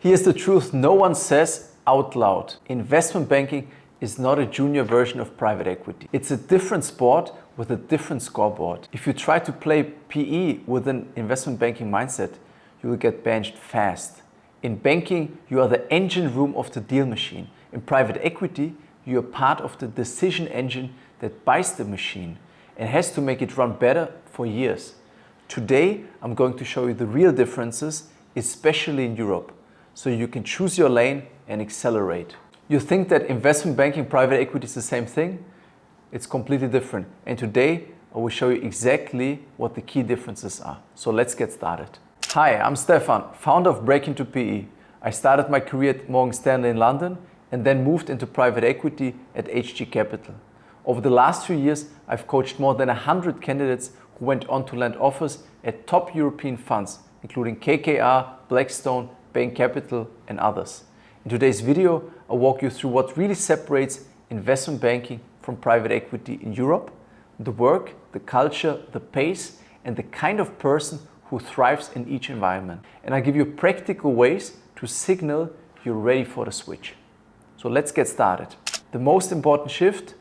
Here's the truth no one says out loud. Investment banking is not a junior version of private equity. It's a different sport with a different scoreboard. If you try to play PE with an investment banking mindset, you will get benched fast. In banking, you are the engine room of the deal machine. In private equity, you are part of the decision engine that buys the machine and has to make it run better for years. Today, I'm going to show you the real differences, especially in Europe, so you can choose your lane and accelerate. You think that investment banking, private equity is the same thing? It's completely different. And today, I will show you exactly what the key differences are. So let's get started. Hi, I'm Stefan, founder of Break Into PE. I started my career at Morgan Stanley in London and then moved into private equity at HG Capital. Over the last 2 years, I've coached more than 100 candidates who went on to land offers at top European funds, including KKR, Blackstone, Bain Capital, and others. In today's video, I'll walk you through what really separates investment banking from private equity in Europe, the work, the culture, the pace, and the kind of person who thrives in each environment. And I give you practical ways to signal you're ready for the switch. So let's get started. The most important shift,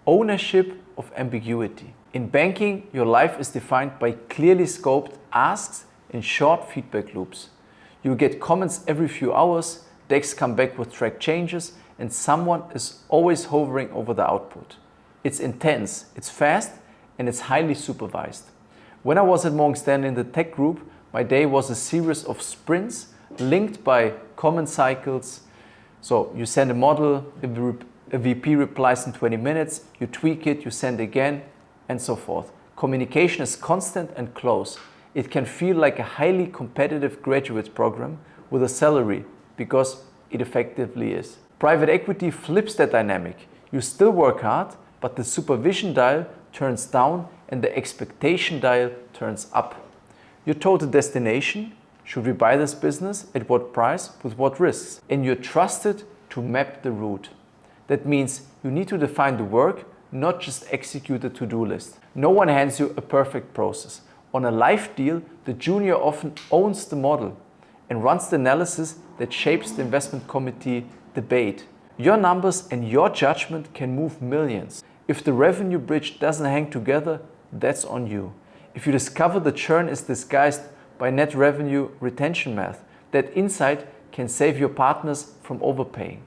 ownership of ambiguity. In banking, your life is defined by clearly scoped asks and short feedback loops. You get comments every few hours, decks come back with track changes, and someone is always hovering over the output. It's intense, it's fast, and it's highly supervised. When I was at Morgan Stanley in the tech group, my day was a series of sprints linked by comment cycles. So you send a model, a VP replies in 20 minutes, you tweak it, you send again, and so forth. Communication is constant and close. It can feel like a highly competitive graduate program with a salary because it effectively is. Private equity flips that dynamic. You still work hard, but the supervision dial turns down and the expectation dial turns up. You're told the destination, should we buy this business, at what price, with what risks, and you're trusted to map the route. That means you need to define the work, not just execute a to-do list. No one hands you a perfect process. On a live deal, the junior often owns the model and runs the analysis that shapes the investment committee debate. Your numbers and your judgment can move millions. If the revenue bridge doesn't hang together, that's on you. If you discover the churn is disguised by net revenue retention math, that insight can save your partners from overpaying.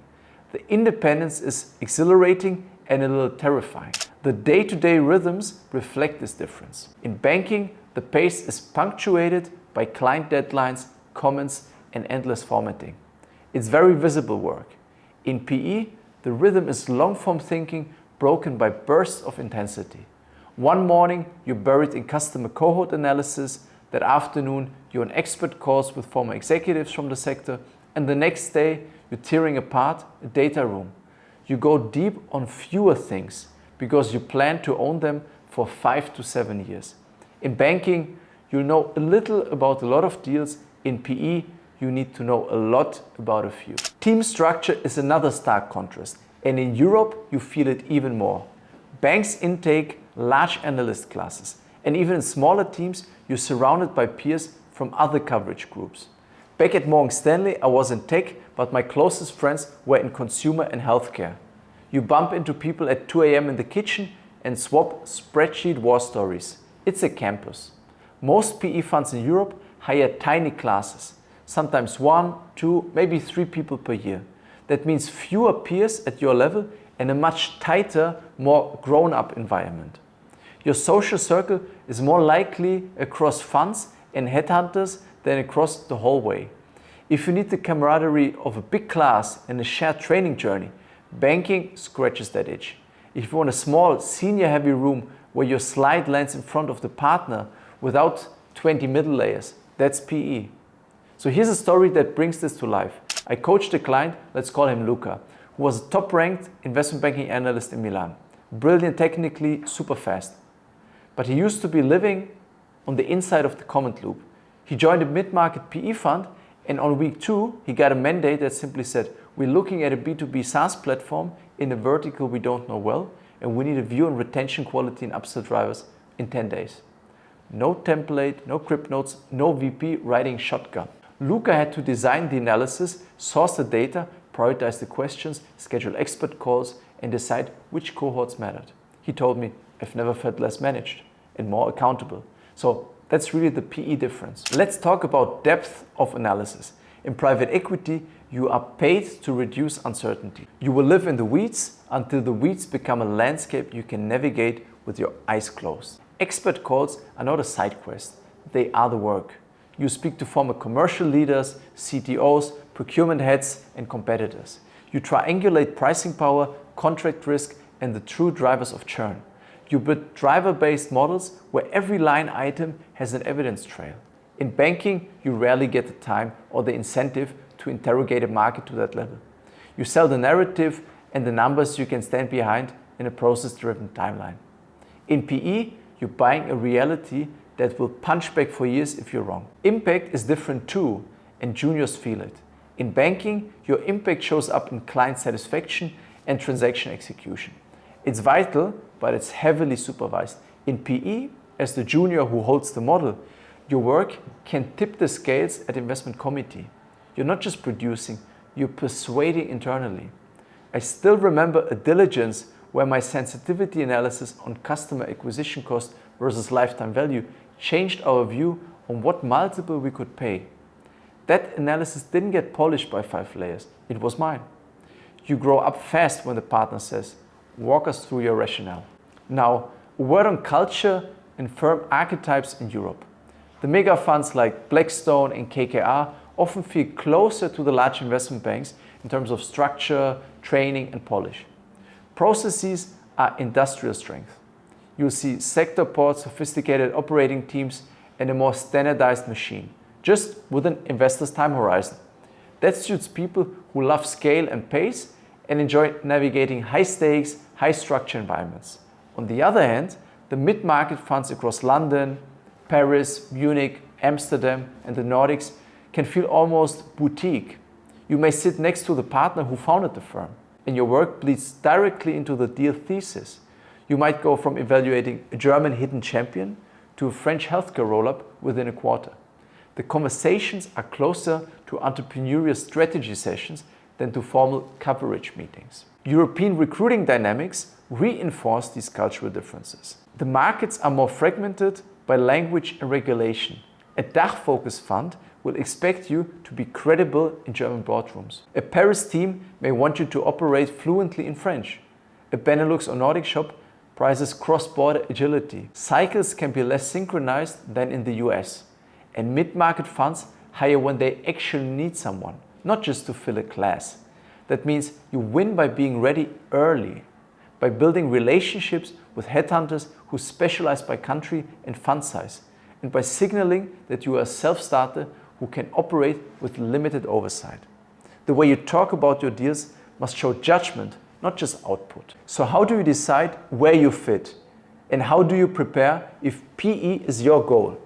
The independence is exhilarating and a little terrifying. The day-to-day rhythms reflect this difference. In banking, the pace is punctuated by client deadlines, comments, and endless formatting. It's very visible work. In PE, the rhythm is long-form thinking broken by bursts of intensity. One morning, you're buried in customer cohort analysis. That afternoon, you're on expert calls with former executives from the sector. And the next day, you're tearing apart a data room. You go deep on fewer things because you plan to own them for 5 to 7 years. In banking, you know a little about a lot of deals. In PE, you need to know a lot about a few. Team structure is another stark contrast. And in Europe, you feel it even more. Banks intake large analyst classes. And even in smaller teams, you're surrounded by peers from other coverage groups. Back at Morgan Stanley, I was in tech, but my closest friends were in consumer and healthcare. You bump into people at 2 a.m. in the kitchen and swap spreadsheet war stories. It's a campus. Most PE funds in Europe hire tiny classes, sometimes 1, 2, maybe 3 people per year. That means fewer peers at your level and a much tighter, more grown-up environment. Your social circle is more likely across funds and headhunters than across the hallway. If you need the camaraderie of a big class and a shared training journey, banking scratches that itch. If you want a small, senior-heavy room where your slide lands in front of the partner without 20 middle layers, that's PE. So here's a story that brings this to life. I coached a client, let's call him Luca, who was a top-ranked investment banking analyst in Milan. Brilliant technically, super fast. But he used to be living on the inside of the comment loop. He joined a mid-market PE fund, and on week 2, he got a mandate that simply said, we're looking at a B2B SaaS platform in a vertical we don't know well, and we need a view on retention quality and upsell drivers in 10 days. No template, no crypt notes, no VP riding shotgun. Luca had to design the analysis, source the data, prioritize the questions, schedule expert calls, and decide which cohorts mattered. He told me, I've never felt less managed and more accountable. So that's really the PE difference. Let's talk about depth of analysis. In private equity, you are paid to reduce uncertainty. You will live in the weeds until the weeds become a landscape you can navigate with your eyes closed. Expert calls are not a side quest, they are the work. You speak to former commercial leaders, CTOs, procurement heads, and competitors. You triangulate pricing power, contract risk, and the true drivers of churn. You build driver-based models where every line item has an evidence trail. In banking, you rarely get the time or the incentive to interrogate a market to that level. You sell the narrative and the numbers you can stand behind in a process-driven timeline. In PE, you're buying a reality that will punch back for years if you're wrong. Impact is different too, and juniors feel it. In banking, your impact shows up in client satisfaction and transaction execution. It's vital, but it's heavily supervised. In PE, as the junior who holds the model, your work can tip the scales at investment committee. You're not just producing, you're persuading internally. I still remember a diligence where my sensitivity analysis on customer acquisition cost versus lifetime value changed our view on what multiple we could pay. That analysis didn't get polished by 5 layers, it was mine. You grow up fast when the partner says, walk us through your rationale. Now, a word on culture and firm archetypes in Europe. The mega funds like Blackstone and KKR often feel closer to the large investment banks in terms of structure, training, and polish. Processes are industrial strength. You'll see sector boards, sophisticated operating teams, and a more standardized machine, just with an investor's time horizon. That suits people who love scale and pace and enjoy navigating high stakes, high structure environments. On the other hand, the mid-market funds across London, Paris, Munich, Amsterdam, and the Nordics can feel almost boutique. You may sit next to the partner who founded the firm, and your work bleeds directly into the deal thesis. You might go from evaluating a German hidden champion to a French healthcare roll-up within a quarter. The conversations are closer to entrepreneurial strategy sessions than to formal coverage meetings. European recruiting dynamics reinforce these cultural differences. The markets are more fragmented by language and regulation. A DACH-focused fund will expect you to be credible in German boardrooms. A Paris team may want you to operate fluently in French. A Benelux or Nordic shop prizes cross-border agility. Cycles can be less synchronized than in the US. And mid-market funds hire when they actually need someone, not just to fill a class. That means you win by being ready early, by building relationships with headhunters who specialize by country and fund size, and by signaling that you are a self-starter who can operate with limited oversight. The way you talk about your deals must show judgment, not just output. So how do you decide where you fit? And how do you prepare if PE is your goal?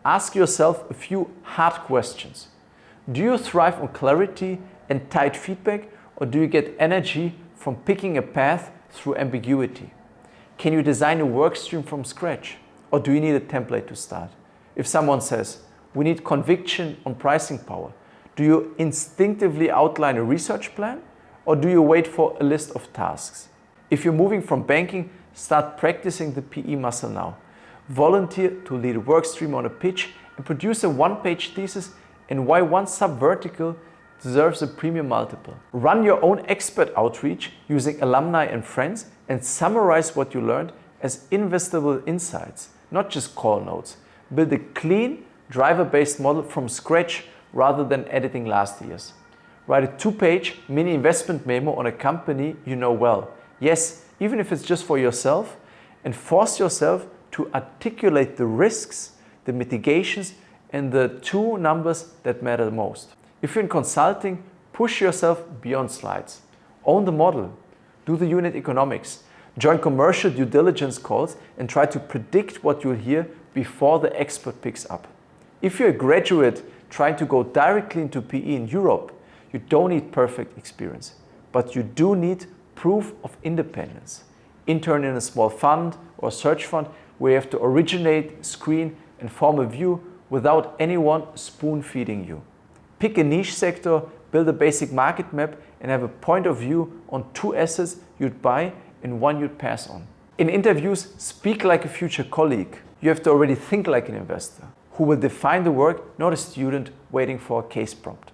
Ask yourself a few hard questions. Do you thrive on clarity and tight feedback, or do you get energy from picking a path through ambiguity? Can you design a work stream from scratch, or do you need a template to start? If someone says, we need conviction on pricing power, do you instinctively outline a research plan, or do you wait for a list of tasks? If you're moving from banking, start practicing the PE muscle now. Volunteer to lead a work stream on a pitch and produce a one-page thesis and why one sub-vertical deserves a premium multiple. Run your own expert outreach using alumni and friends and summarize what you learned as investable insights, not just call notes. Build a clean, driver-based model from scratch rather than editing last year's. Write a 2-page mini investment memo on a company you know well. Yes, even if it's just for yourself, and force yourself to articulate the risks, the mitigations, and the 2 numbers that matter the most. If you're in consulting, push yourself beyond slides. Own the model. Do the unit economics. Join commercial due diligence calls and try to predict what you'll hear before the expert picks up. If you're a graduate trying to go directly into PE in Europe, you don't need perfect experience, but you do need proof of independence. Intern in a small fund or search fund where you have to originate, screen, and form a view without anyone spoon-feeding you. Pick a niche sector, build a basic market map, and have a point of view on 2 assets you'd buy and 1 you'd pass on. In interviews, speak like a future colleague. You have to already think like an investor who will define the work, not a student waiting for a case prompt.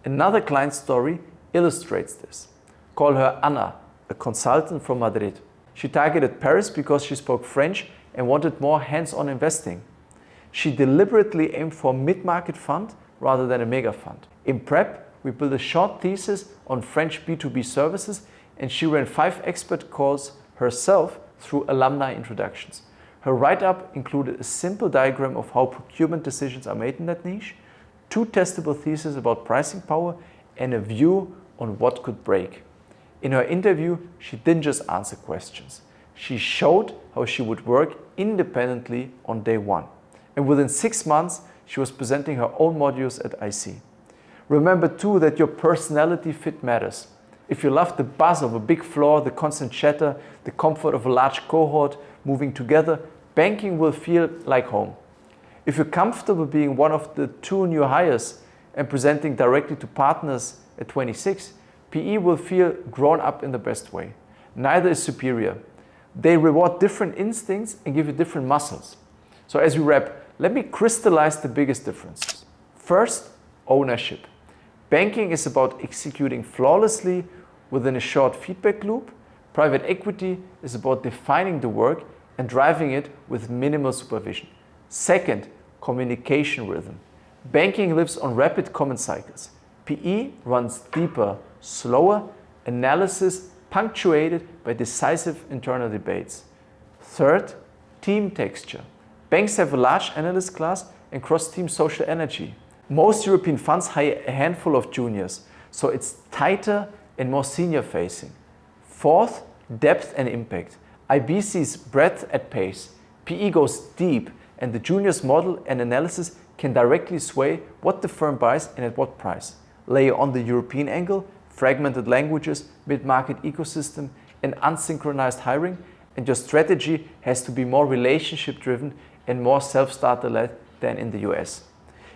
Another client story illustrates this. Call her Anna, a consultant from Madrid. She targeted Paris because she spoke French and wanted more hands-on investing. She deliberately aimed for a mid-market fund rather than a mega fund. In prep, we built a short thesis on French B2B services, and she ran 5 expert calls herself through alumni introductions. Her write-up included a simple diagram of how procurement decisions are made in that niche, 2 testable theses about pricing power, and a view on what could break. In her interview, she didn't just answer questions. She showed how she would work independently on day 1. And within 6 months, she was presenting her own modules at IC. Remember too that your personality fit matters. If you love the buzz of a big floor, the constant chatter, the comfort of a large cohort moving together, banking will feel like home. If you're comfortable being one of the 2 new hires and presenting directly to partners at 26, PE will feel grown up in the best way. Neither is superior. They reward different instincts and give you different muscles. So as we wrap, let me crystallize the biggest differences. First, ownership. Banking is about executing flawlessly within a short feedback loop. Private equity is about defining the work and driving it with minimal supervision. Second, communication rhythm. Banking lives on rapid comment cycles. PE runs deeper, slower, analysis punctuated by decisive internal debates. Third, team texture. Banks have a large analyst class and cross-team social energy. Most European funds hire a handful of juniors, so it's tighter and more senior-facing. Fourth, depth and impact. IB sees breadth at pace. PE goes deep, and the juniors' model and analysis can directly sway what the firm buys and at what price. Layer on the European angle, fragmented languages, mid-market ecosystem, and unsynchronized hiring, and your strategy has to be more relationship-driven and more self-starter-led than in the US.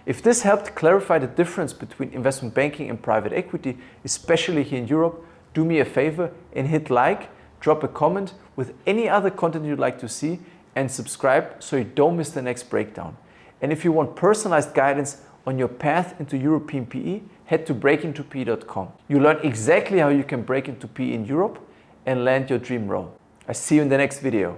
If this helped clarify the difference between investment banking and private equity, especially here in Europe, do me a favor and hit like, drop a comment with any other content you'd like to see, and subscribe so you don't miss the next breakdown. And if you want personalized guidance on your path into European PE, head to breakintop.com. You learn exactly how you can break into PE in Europe and land your dream role. I see you in the next video.